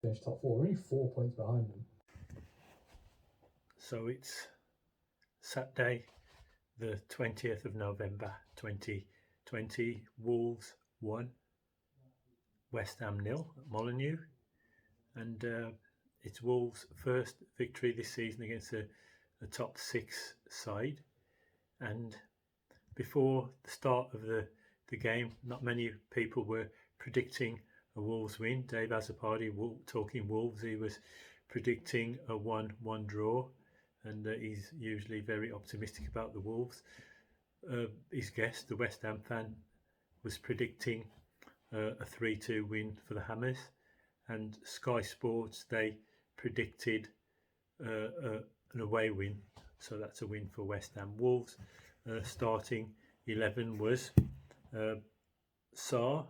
finished top four, only 4 points behind them. So it's Saturday, the 20th of November 2020. Wolves 1, West Ham 0 at Molineux. And it's Wolves' first victory this season against a top six side. And before the start of the game, not many people were predicting a Wolves win. Dave Azzopardi, talking Wolves, he was predicting a 1-1 draw, and he's usually very optimistic about the Wolves. His guest, the West Ham fan, was predicting a 3-2 win for the Hammers, and Sky Sports, they predicted an away win, so that's a win for West Ham. Wolves starting 11 was Sarr,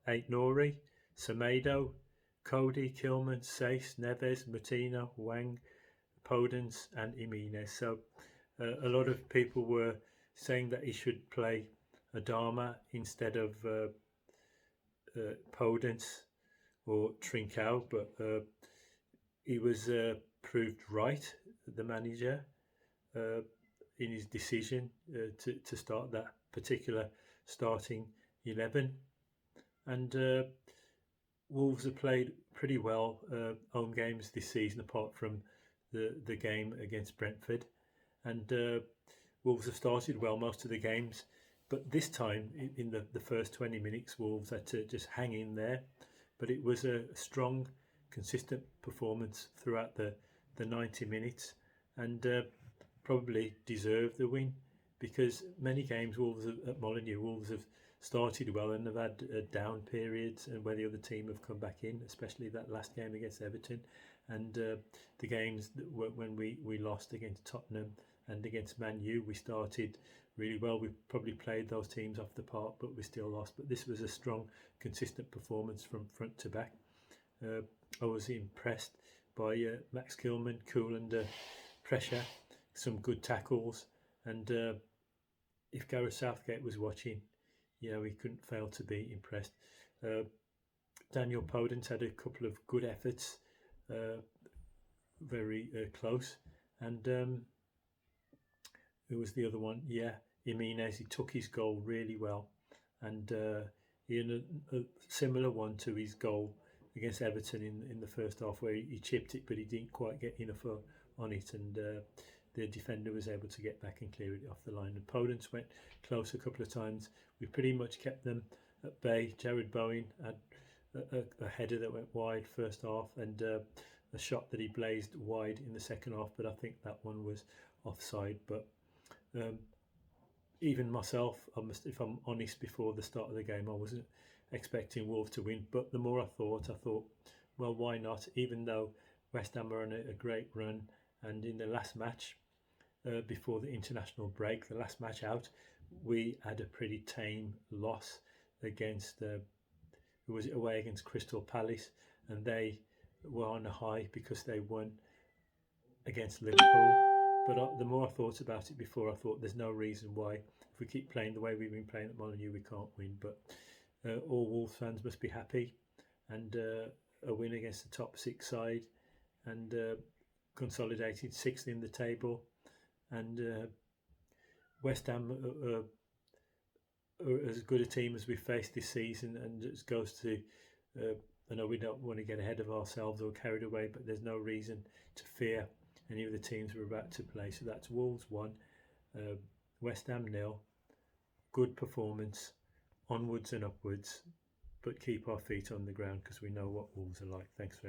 8 Nori, Semedo, Cody, Kilman, Sace, Neves, Martino, Wang, Podence and Jimenez. So a lot of people were saying that he should play Adama instead of Podence or Trincao, but he was proved right, the manager, in his decision to start that particular starting 11. And Wolves have played pretty well home games this season, apart from the game against Brentford. And Wolves have started well most of the games, but this time in the first 20 minutes, Wolves had to just hang in there. But it was a strong, consistent performance throughout the 90 minutes, and probably deserved the win, because many games Wolves at Molineux, Wolves have started well and have had down periods, and where the other team have come back in, especially that last game against Everton, and the games when we lost against Tottenham and against Man U, we started really well. We probably played those teams off the park, but we still lost. But this was a strong, consistent performance from front to back. I was impressed by Max Kilman, cool under pressure, some good tackles, and if Gareth Southgate was watching, he couldn't fail to be impressed. Daniel Podence had a couple of good efforts, very close, and who was the other one? Yeah, Jimenez. He took his goal really well, and he had a similar one to his goal against Everton in the first half, where he chipped it, but he didn't quite get enough on it, and the defender was able to get back and clear it off the line. And Podence went close a couple of times. We pretty much kept them at bay. Jared Bowen had a header that went wide first half, and a shot that he blazed wide in the second half, but I think that one was offside. But even myself, if I'm honest, before the start of the game, I wasn't expecting Wolves to win. But the more I thought, well, why not? Even though West Ham are on a great run, and in the last match before the international break, the last match out, we had a pretty tame loss against who was it, away against Crystal Palace, and they were on a high because they won against Liverpool. But the more I thought about it before, I thought there's no reason why, if we keep playing the way we've been playing at Molineux, we can't win. But all Wolves fans must be happy, and a win against the top six side, and consolidated sixth in the table. And West Ham are as good a team as we've faced this season, and it goes to I know we don't want to get ahead of ourselves or carried away, but there's no reason to fear any of the teams we're about to play. So that's Wolves 1, West Ham 0. Good performance, onwards and upwards, but keep our feet on the ground, because we know what Wolves are like. Thanks very much.